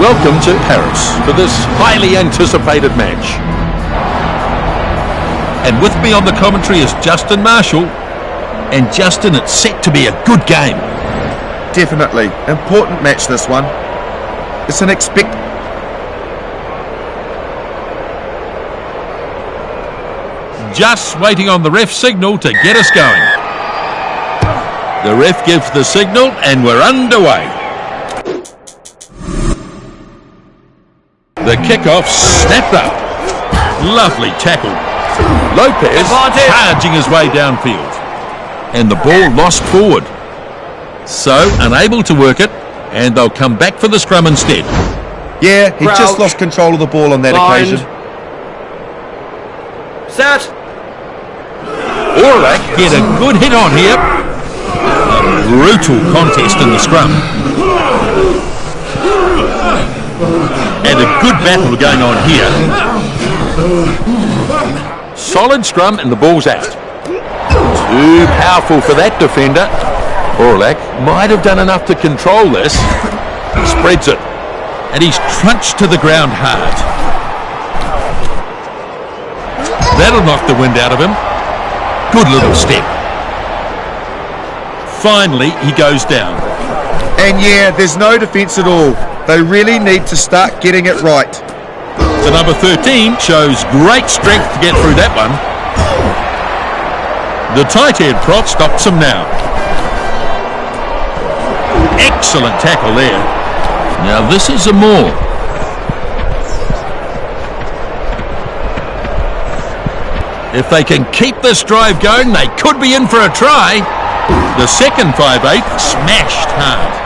Welcome to Paris for this highly anticipated match. And with me on the commentary is Justin Marshall. And Justin, it's set to be a good game. Definitely. Important match, this one. It's an Just waiting on the ref signal to get us going. The ref gives the signal and we're underway. The kickoff snapped up. Lovely tackle. Lopez charging his way downfield. And the ball lost forward. So, unable to work it, and they'll come back for the scrum instead. Yeah, he just lost control of the ball on that occasion. Set. Orlac get a good hit on here. A brutal contest in the scrum. And a good battle going on here. Solid scrum and the ball's out. Too powerful for that defender. Orlac might have done enough to control this. He spreads it. And he's crunched to the ground hard. That'll knock the wind out of him. Good little step. Finally, he goes down. And yeah, there's no defence at all. They really need to start getting it right. The number 13 shows great strength to get through that one. The tight head prop stops him now. Excellent tackle there. Now this is a maul. If they can keep this drive going, they could be in for a try. The second 5'8" smashed hard.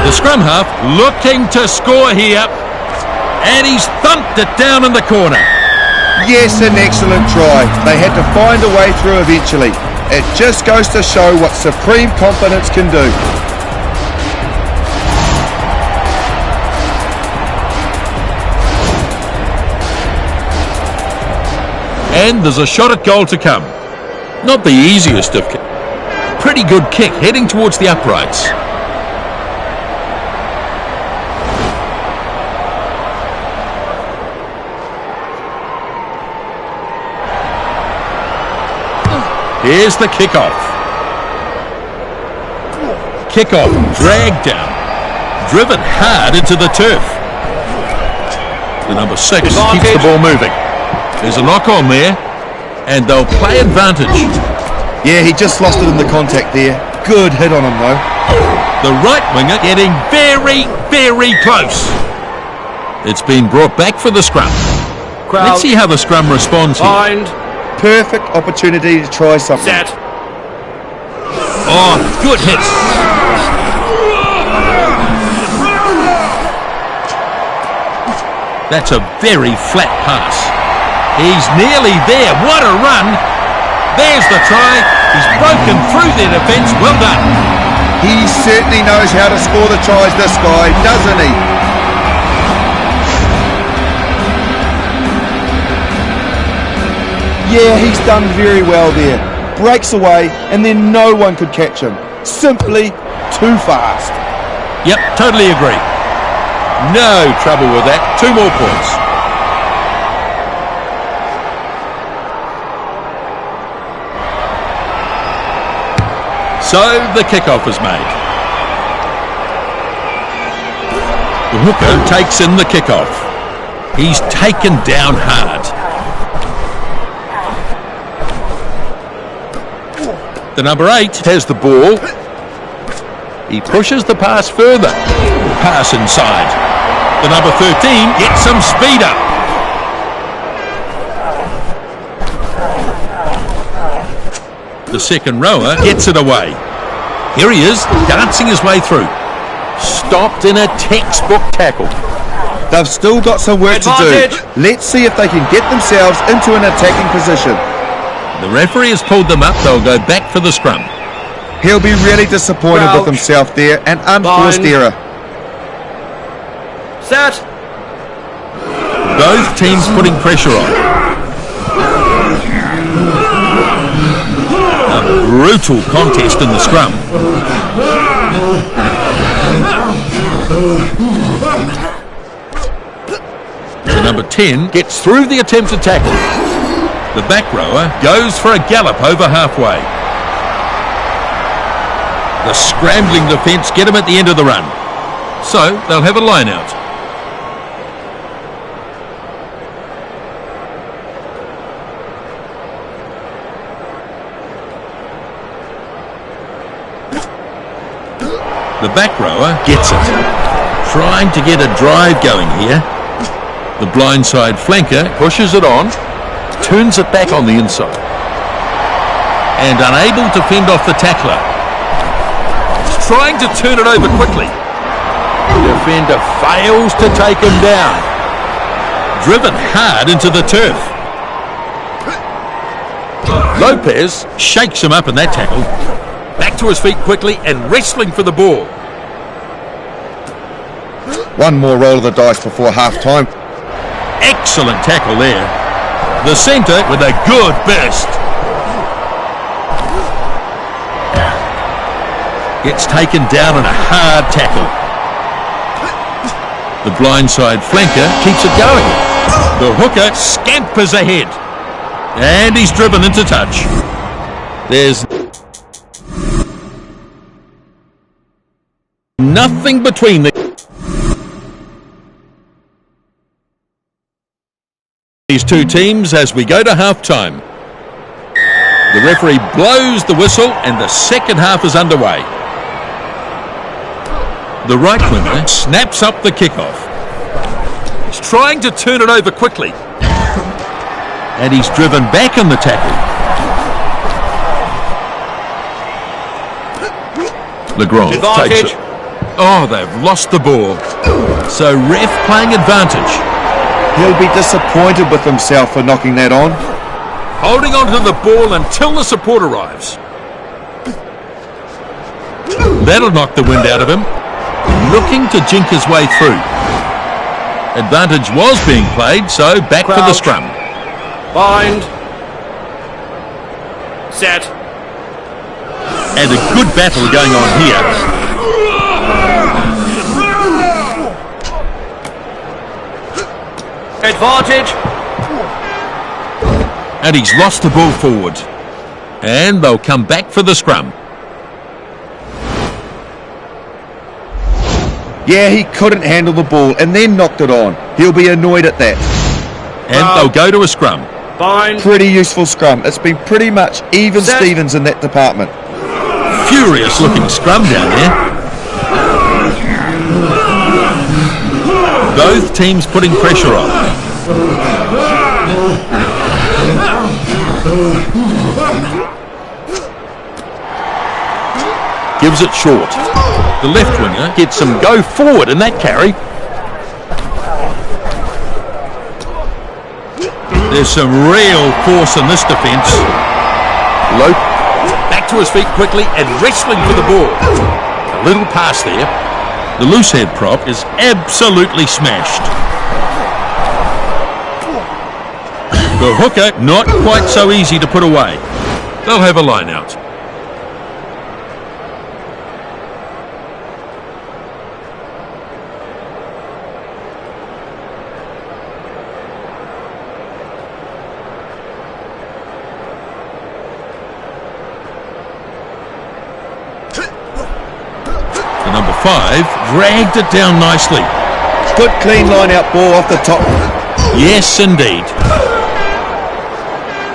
The scrum half looking to score here. And he's thumped it down in the corner. Yes, an excellent try. They had to find a way through eventually. It just goes to show what supreme confidence can do. And there's a shot at goal to come. Not the easiest of pretty good kick heading towards the uprights. Here's the kickoff. Kickoff dragged down. Driven hard into the turf. The number 6 keeps the ball moving. There's a knock on there. And they'll play advantage. Yeah, he just lost it in the contact there. Good hit on him though. The right winger getting very, very close. It's been brought back for the scrum. Let's see how the scrum responds here. Perfect opportunity to try something. Set. Oh, good hits. That's a very flat pass. He's nearly there. What a run. There's the try. He's broken through their defence. Well done. He certainly knows how to score the tries, this guy, doesn't he? Yeah, he's done very well there. Breaks away, and then no one could catch him. Simply too fast. Yep, totally agree. No trouble with that. 2 more points. So the kickoff is made. The hooker takes in the kickoff. He's taken down hard. The number 8 has the ball. He pushes the pass further. Pass inside. The number 13 gets some speed up. The second rower gets it away. Here he is, dancing his way through. Stopped in a textbook tackle. They've still got some work to do. Let's see if they can get themselves into an attacking position. The referee has pulled them up. They'll go back for the scrum. He'll be really disappointed with himself there. An unforced error. Set. Both teams putting pressure on. A brutal contest in the scrum. The number 10 gets through the attempted tackle. The back rower goes for a gallop over halfway. The scrambling defence get him at the end of the run. So they'll have a line out. The back rower gets it. Trying to get a drive going here. The blindside flanker pushes it on, turns it back on the inside. And unable to fend off the tackler. He's trying to turn it over quickly. The defender fails to take him down. Driven hard into the turf. Lopez shakes him up in that tackle. Back to his feet quickly and wrestling for the ball. One more roll of the dice before half-time. Excellent tackle there. The centre with a good burst. Gets taken down in a hard tackle. The blindside flanker keeps it going. The hooker scampers ahead. And he's driven into touch. There's nothing between these two teams as we go to half-time. The referee blows the whistle and the second half is underway. The right winger snaps up the kickoff. He's trying to turn it over quickly. And he's driven back in the tackle. Legrand takes it. Oh, they've lost the ball. So ref playing advantage. He'll be disappointed with himself for knocking that on. Holding on to the ball until the support arrives. That'll knock the wind out of him. Looking to jink his way through. Advantage was being played, so back for the scrum. Bind. Set. And a good battle going on here. Advantage. And he's lost the ball forward. And they'll come back for the scrum. Yeah, he couldn't handle the ball and then knocked it on. He'll be annoyed at that. And they'll go to a scrum. Bind. Pretty useful scrum. It's been pretty much even Stevens in that department. Furious looking scrum down there. Both teams putting pressure on. Gives it short. The left winger gets some go forward in that carry. There's some real force in this defence. Lope back to his feet quickly and wrestling for the ball. A little pass there. The loose head prop is absolutely smashed. The hooker not quite so easy to put away. They'll have a line out. Number 5 dragged it down nicely. Good clean line out ball off the top. Yes, indeed.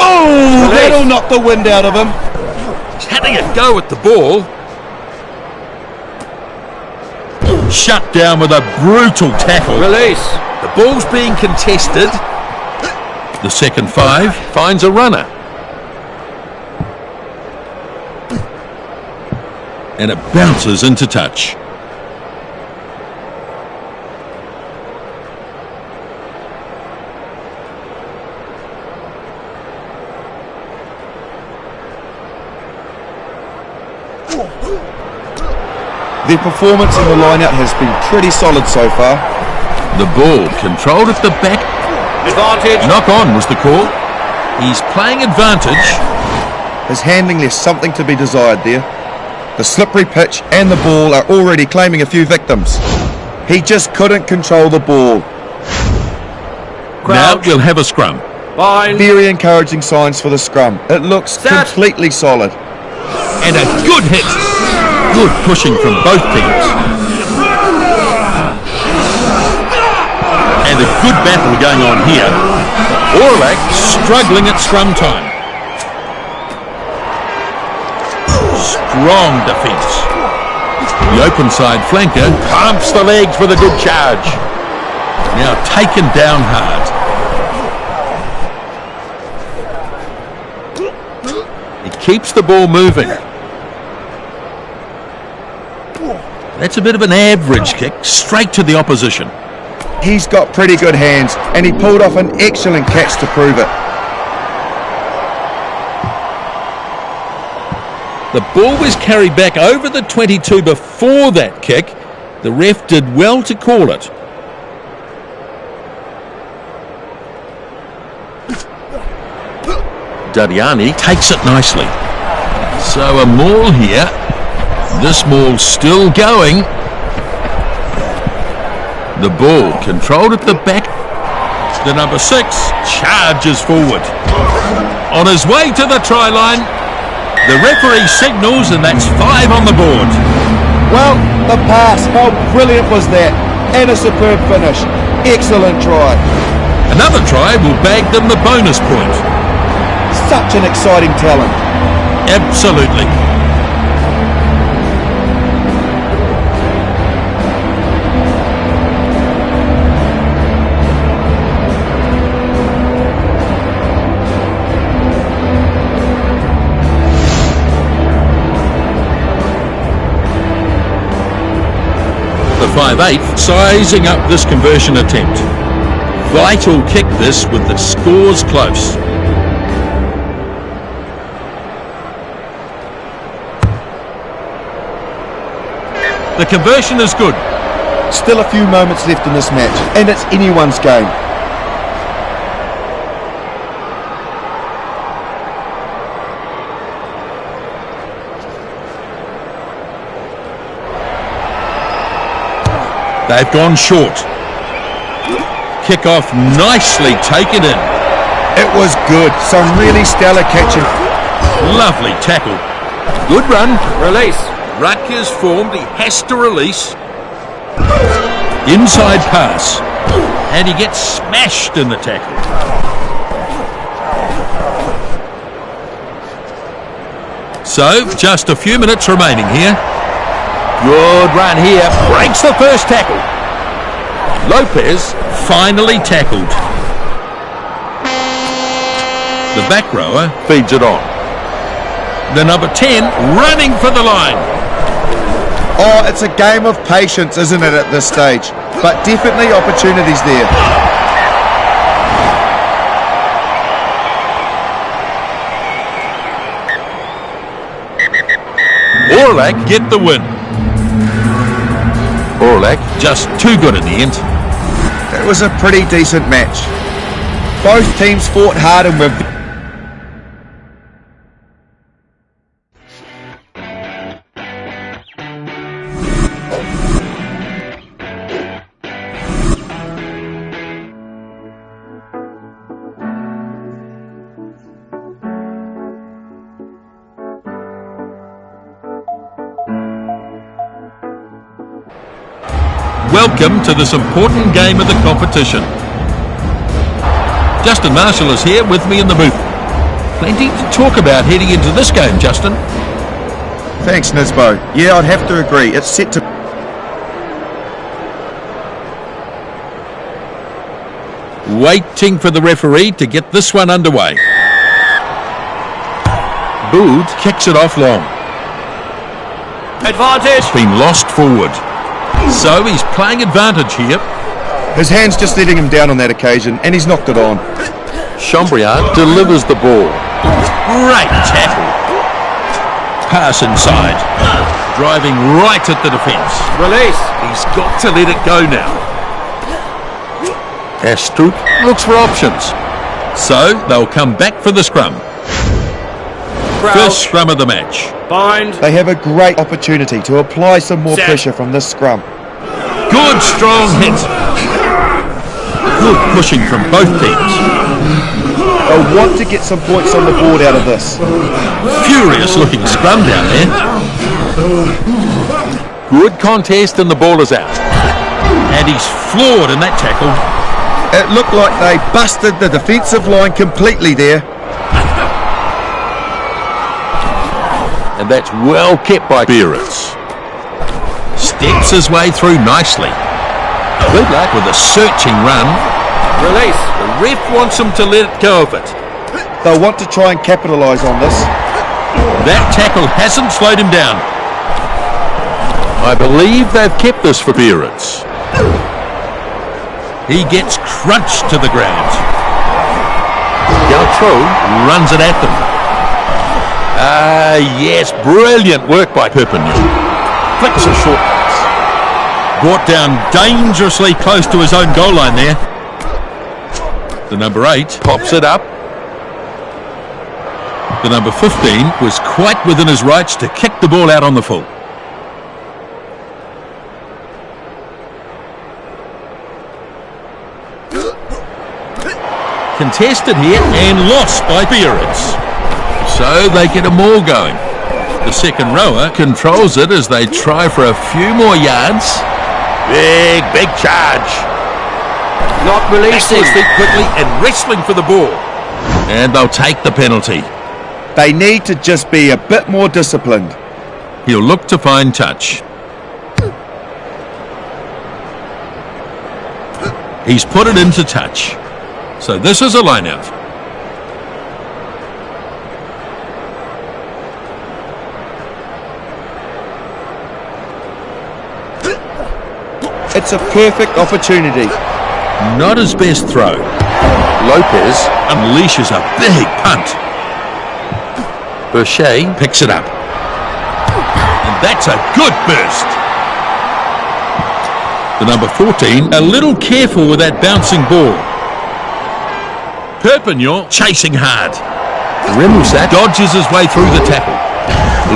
Oh, that'll knock the wind out of him. He's having a go at the ball. Shut down with a brutal tackle. Release. The ball's being contested. The second 5 finds a runner. And it bounces into touch. Their performance in the line-out has been pretty solid so far. The ball controlled at the back. Advantage. Knock on was the call. He's playing advantage. His handling left something to be desired there. The slippery pitch and the ball are already claiming a few victims. He just couldn't control the ball. Now we'll have a scrum. Bind. Very encouraging signs for the scrum. It looks completely solid. And a good hit. Good pushing from both teams. And a good battle going on here. Orlac struggling at scrum time. Strong defence. The open side flanker pumps the legs with a good charge. Now taken down hard. He keeps the ball moving. That's a bit of an average kick, straight to the opposition. He's got pretty good hands, and he pulled off an excellent catch to prove it. The ball was carried back over the 22 before that kick. The ref did well to call it. Dadiani takes it nicely. So a maul here. This maul's still going. The ball controlled at the back. The number 6 charges forward. On his way to the try line. The referee signals and that's 5 on the board. Well, the pass, how brilliant was that? And a superb finish. Excellent try. Another try will bag them the bonus point. Such an exciting talent. Absolutely. The 5'8", sizing up this conversion attempt. Vital kick this with the scores close. The conversion is good. Still a few moments left in this match, and it's anyone's game. They've gone short. Kick-off nicely taken in. It was good. Some really stellar catching. Lovely tackle. Good run. Release. Ruck is formed. He has to release. Inside pass. And he gets smashed in the tackle. So, just a few minutes remaining here. Good run here. Breaks the first tackle. Lopez finally tackled. The back rower feeds it on. The number 10 running for the line. Oh, it's a game of patience, isn't it, at this stage? But definitely opportunities there. Orlac get the win. Orlac just too good in the end. It was a pretty decent match. Both teams fought hard and were... Welcome to this important game of the competition. Justin Marshall is here with me in the booth. Plenty to talk about heading into this game, Justin. Thanks, Nisbo. Yeah, I'd have to agree. It's set to... Waiting for the referee to get this one underway. Booth kicks it off long. Advantage. It's been lost forward. So he's playing advantage here. His hand's just letting him down on that occasion, and he's knocked it on. Chambriard delivers the ball. Great tackle. Pass inside. Driving right at the defence. Release. He's got to let it go now. Astute looks for options. So they'll come back for the scrum. First scrum of the match. Bind. They have a great opportunity to apply some more Set. pressure from this scrum. Good strong hit. Good pushing from both teams. They'll want to get some points on the board out of this. Furious looking scrum down there. Good contest and the ball is out. And he's floored in that tackle. It looked like they busted the defensive line completely there. And that's well kept by Beretz. Steps his way through nicely. Good luck with a searching run. Release. The ref wants him to let go of it. They'll want to try and capitalise on this. That tackle hasn't slowed him down. I believe they've kept this for Beretz. He gets crunched to the ground. Galtro runs it at them. Yes, brilliant work by Perpignan. Flicks a short pass. Brought down dangerously close to his own goal line there. The number 8 pops it up. The number 15 was quite within his rights to kick the ball out on the full. Contested here and lost by Beretz. So they get a maul going. The second rower controls it as they try for a few more yards. Big charge. Not releasing. Back to his feet quickly and wrestling for the ball. And they'll take the penalty. They need to just be a bit more disciplined. He'll look to find touch. He's put it into touch. So this is a line-out. It's a perfect opportunity. Not his best throw. Lopez unleashes a big punt. Boucher picks it up. And that's a good burst. The number 14, a little careful with that bouncing ball. Perpignan chasing hard. Remusat dodges his way through the tackle.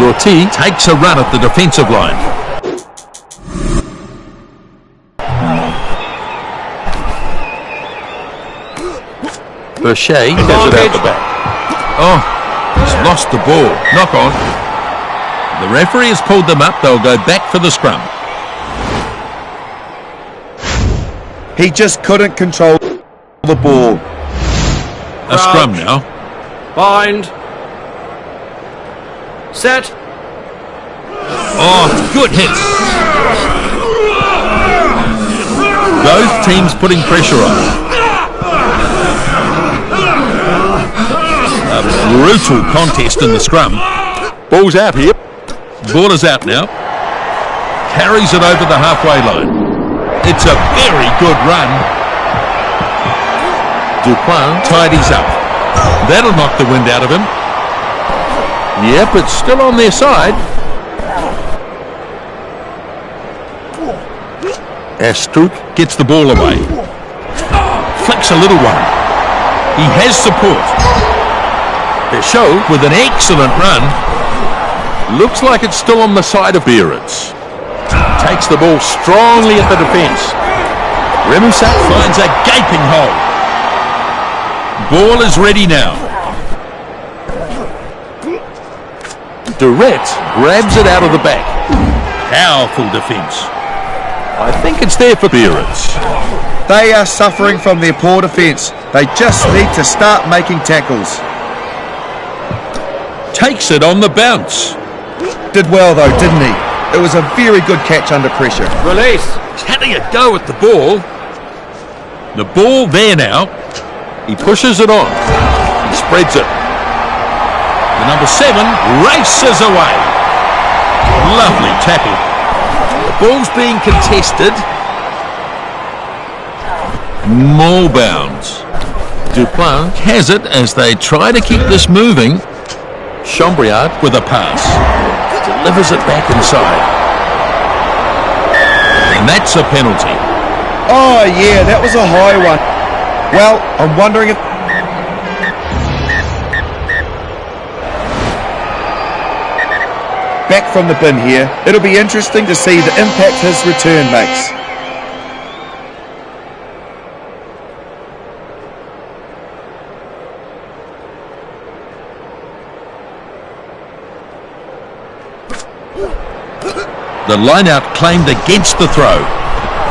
Lortie takes a run at the defensive line. Boucher has it out the back. Oh, he's lost the ball. Knock on. The referee has pulled them up. They'll go back for the scrum. He just couldn't control the ball. A scrum now. Bind. Set. Oh, good hit. Both teams putting pressure on. A brutal contest in the scrum. Ball's out here. Ball is out now. Carries it over the halfway line. It's a very good run. Dupin tidies up. That'll knock the wind out of him. Yep, it's still on their side. Astruc gets the ball away. Flicks a little one. He has support. Deschaux with an excellent run. Looks like it's still on the side of Beretz. Takes the ball strongly at the defence. Remusat finds a gaping hole. Ball is ready now. Durrett grabs it out of the back. Powerful defence. I think it's there for Beretz. They are suffering from their poor defence. They just need to start making tackles. Takes it on the bounce. Did well though, didn't he? It was a very good catch under pressure. Release. He's having a go at the ball. The ball there now. He pushes it on. He spreads it. The number 7 races away. Lovely tackle. The ball's being contested. More bounds. Dupin has it as they try to keep this moving. Chambriard with a pass. Delivers it back inside. And that's a penalty. Oh yeah, that was a high one. Well, I'm wondering if back from the bin here. It'll be interesting to see the impact his return makes. The line-out claimed against the throw.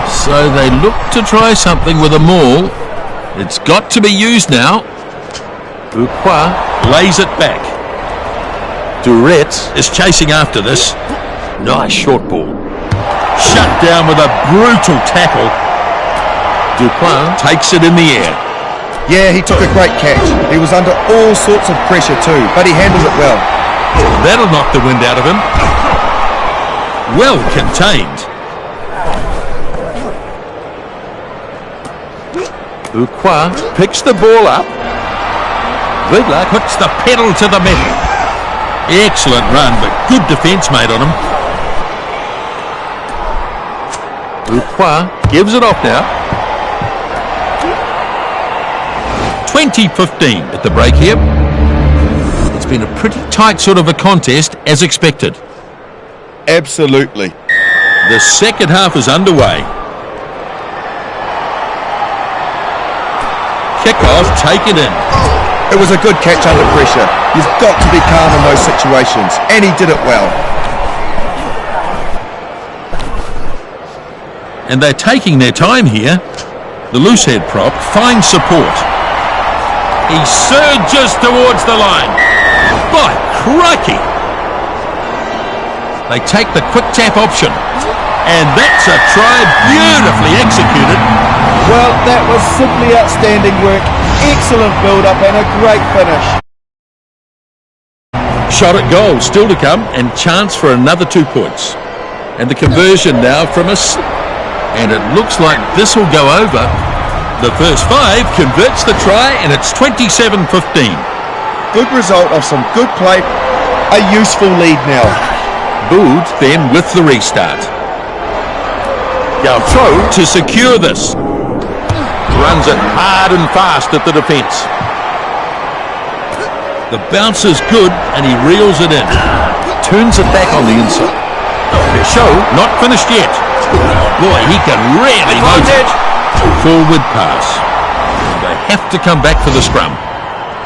So they look to try something with a maul. It's got to be used now. Ukwa lays it back. Duret is chasing after this. Nice short ball. Shut down with a brutal tackle. Dupin takes it in the air. Yeah, he took a great catch. He was under all sorts of pressure too, but he handled it well. That'll knock the wind out of him. Well contained. Ukwa picks the ball up. Vidler puts the pedal to the metal. Excellent run, but good defence made on him. Ukwa gives it off now. 20-15 at the break here. It's been a pretty tight sort of a contest, as expected. Absolutely. The second half is underway. Kick-off, take it in. It was a good catch under pressure. You've got to be calm in those situations, and he did it well. And they're taking their time here. The loosehead prop finds support. He surges towards the line. By crikey! They take the quick tap option. And that's a try beautifully executed. Well, that was simply outstanding work. Excellent build-up and a great finish. Shot at goal still to come and chance for another 2 points. And the conversion now from us. And it looks like this will go over. The first 5 converts the try and it's 27-15. Good result of some good play. A useful lead now. Bood then with the restart. Galtro to secure this. Runs it hard and fast at the defence. The bounce is good and he reels it in. Turns it back on the inside. Show not finished yet. Boy, he can really motor it. Forward pass. And they have to come back for the scrum.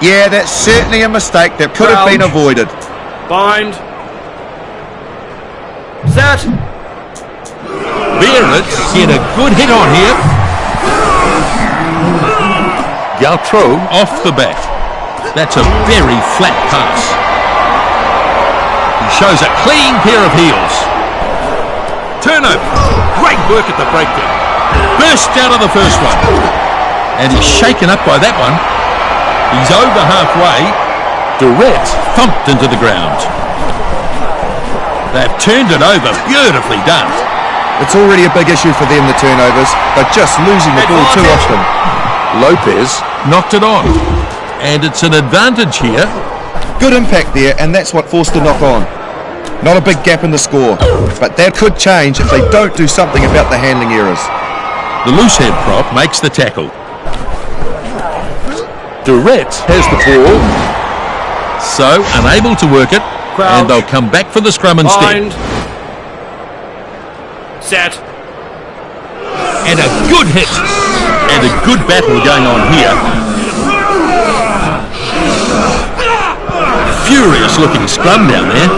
Yeah, that's certainly a mistake that could have been avoided. Bind. Set. Barrett get a good hit on here. Galtro off the back. That's a very flat pass. He shows a clean pair of heels. Turnover. Great work at the breakdown. Burst out of the first one. And he's shaken up by that one. He's over halfway. Duret thumped into the ground. They've turned it over. Beautifully done. It's already a big issue for them, the turnovers. They're just losing the ball too often. Lopez knocked it on. And it's an advantage here. Good impact there, and that's what forced the knock on. Not a big gap in the score, but that could change if they don't do something about the handling errors. The loosehead prop makes the tackle. Duret has the ball. So, unable to work it. Crouch. And they'll come back for the scrum instead. Bind. Set. And a good hit. And a good battle going on here. Furious looking scrum down there.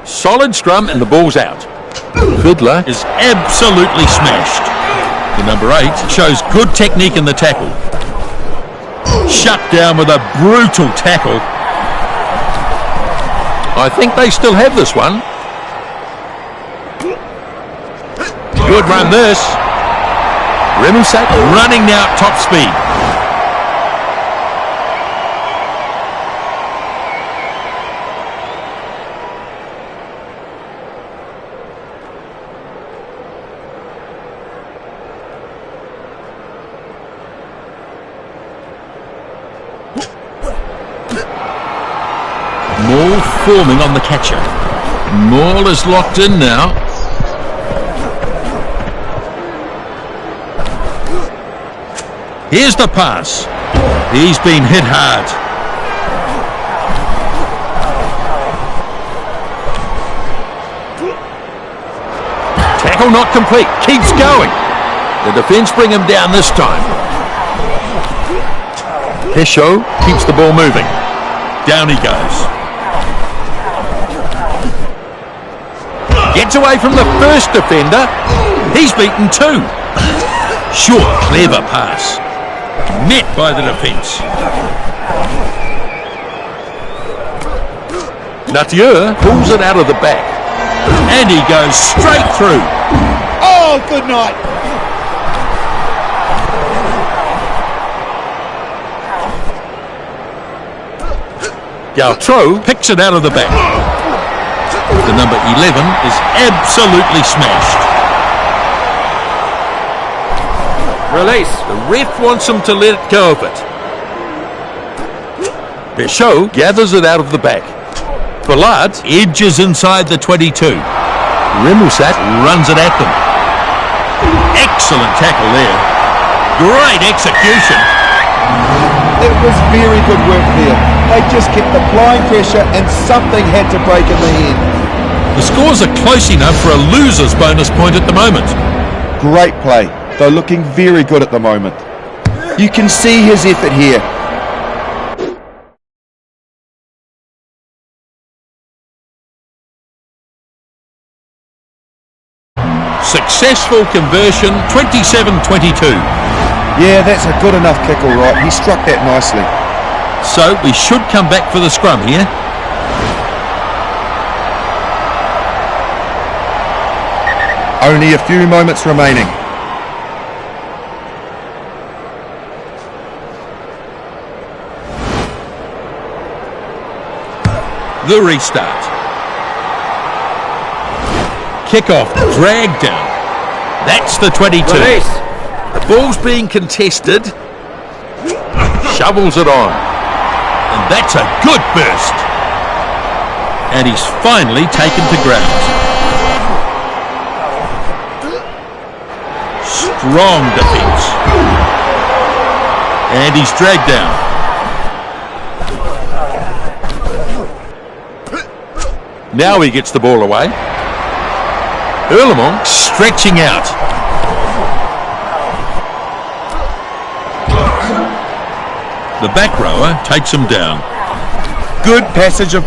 Solid scrum and the ball's out. Vidler is absolutely smashed. The number 8 shows good technique in the tackle. Shut down with a brutal tackle. I think they still have this one. Good run this. Remusak running now at top speed. Maul forming on the catcher. Maul is locked in now. Here's the pass. He's been hit hard. Tackle not complete. Keeps going. The defence bring him down this time. Pesho keeps the ball moving. Down he goes. Gets away from the first defender. He's beaten two. Sure, clever pass. Met by the defence. Natier pulls it out of the back. And he goes straight through. Oh, good night. Galtro picks it out of the back. The number 11 is absolutely smashed. Release. The ref wants him to let go of it. Pesho gathers it out of the back. Ballard edges inside the 22. Remusat runs it at them. Excellent tackle there. Great execution. It was very good work there. They just kept applying pressure and something had to break in the end. The scores are close enough for a loser's bonus point at the moment. Great play. They're looking very good at the moment. You can see his effort here. Successful conversion, 27-22. Yeah, that's a good enough kick, all right. He struck that nicely. So we should come back for the scrum here. Only a few moments remaining. The restart. Kickoff, drag down. That's the 22. Release. The ball's being contested. Shovels it on. And that's a good burst. And he's finally taken to ground. Strong defence. And he's dragged down. Now he gets the ball away. Erlemont stretching out. The back rower takes him down. Good passage of...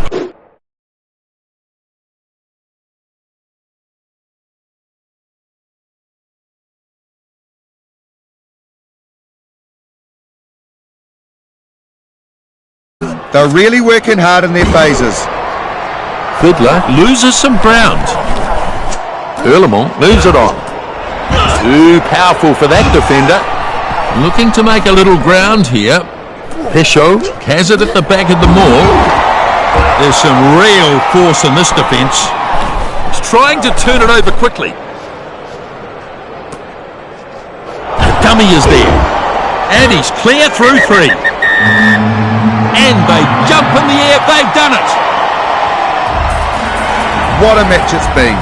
They're really working hard in their phases. Fiddler loses some ground. Erlemont moves it on. Too powerful for that defender. Looking to make a little ground here. Pesho has it at the back of the maul. There's some real force in this defence. He's trying to turn it over quickly. The dummy is there. And he's clear through three. And they jump in the air. They've done it. What a match it's been.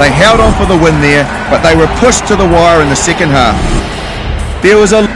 They held on for the win there, but they were pushed to the wire in the second half. There was a